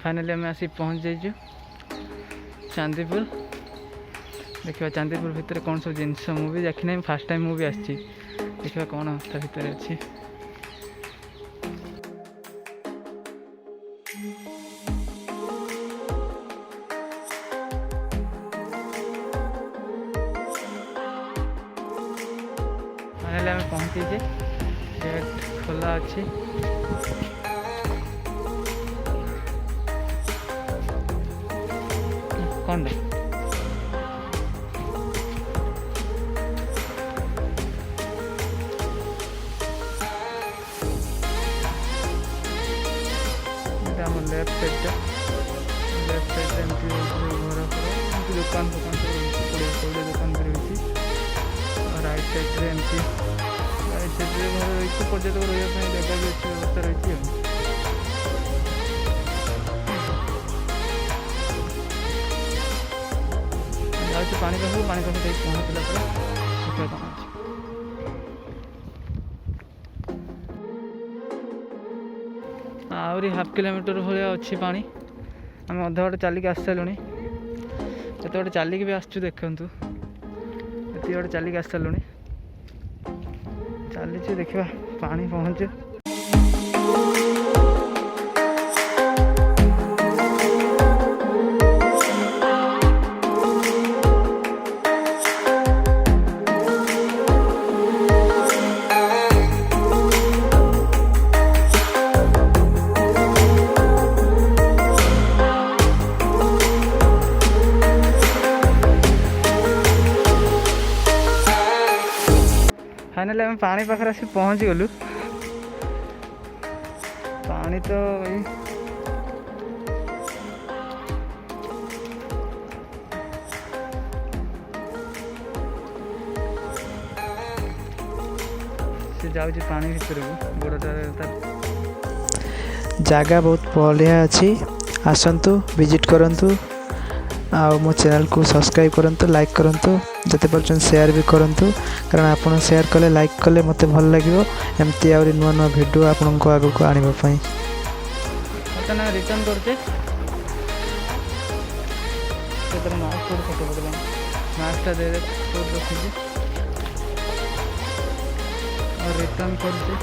Finally आम आसी पहुँच जाइए चांदीपुर। देखा चांदीपुर भितर कौन सब जिनस मुझे देखी ना, फास्ट टाइम मुझे आसी देखा कौन ता भितर अच्छी। फाइनाली आम पहुँचे, गेट खोला अच्छी। कौन दे लेफ्ट साइड एमती घर पर दुकान दुकान कोड़े दुकान भी रही। राइट साइड एमती राइट साइड घर रही पर्यटक रही जगह भी अच्छी व्यवस्था रही। जाऊँ पानी पाख पहुँचला देखा कौन अच्छे। आहरी हाफ किलोमीटर भाया अच्छी पानी। आम अधा बाटे चलिक आसी सारूँ, एत बाटे चलिक भी आसचु देखु, ये बाटे चलिक आसी सारूँ चलीचु देखा पानी पहुँचु। फाइनाली आम पानी पाखे आसी पहुँच गलु। पानी तो से जाऊँ पानी भीतर गोड़टा जगह बहुत बढ़िया अच्छी। आसतु विजिट करंतु आ मो चैनल को सब्सक्राइब करंतु, लाइक करंतु, जते पर्यंत शेयर भी करंतु, कारण आपण शेयर कले लाइक कले मते भल लागिवो एमती आउरी नुआ नुआ वीडियो आपन को आगु को आनिबा पई। ना रिटर्न करते तो मास्क कोड फोटो बदला मास्कटा दे दे कोड रखी और रिटर्न करते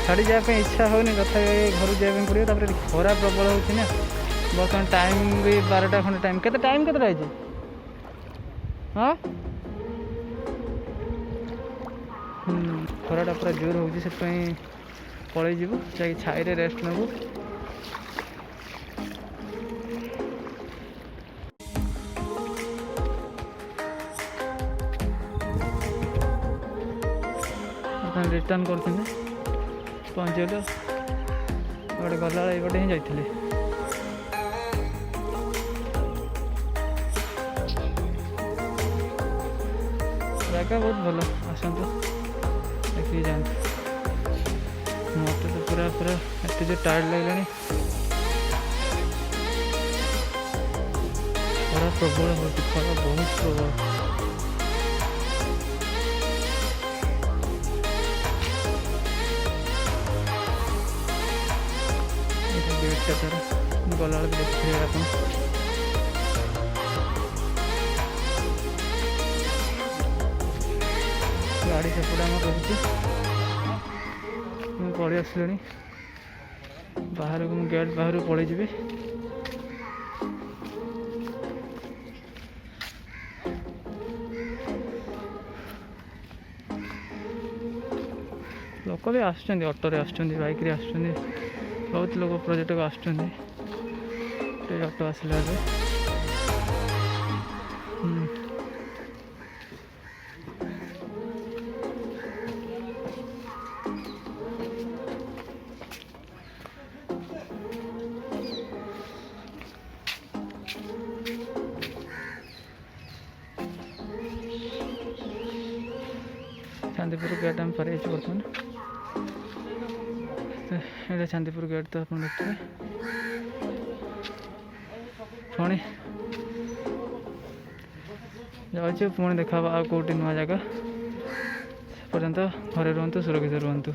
छाड़ी जाए इच्छा होनी कथा घर जाए पड़ो। तापर खरा प्रबल होना बर्तमान टाइम भी 12टा खंडे टाइम के टाइम के हाँ खराटा पूरा जोर हो पलि जीवु जा छाई रेस्ट नबू। रिटर्न कर पहुँचल गोटे गला ये ही जाइए। जगह बहुत भल आसतु देखिए जाते। मत तो पूरा पूरा एत जो टायर्ड लगे खरा प्रबल हो खरा बहुत प्रबल। गेटा तार गला देखिए आप गाड़ी सेपटे आम रही पलि आसली बाहर को गेट बाहर पलि जी। लोक भी आसुच्च ऑटो रे आसुच्च बाइक रे आसुच्च बहुत लोग पर्यटक आसुच्च ऑटो आसला चांदीपुर गेट आम पर बर्तमान ये चांदीपुर गेट तो आप देखते पुणी जाऊँ पुणी देखा कौटी नुआ जगह पर्यंत घरे रुहतु सुरक्षित रुहतु।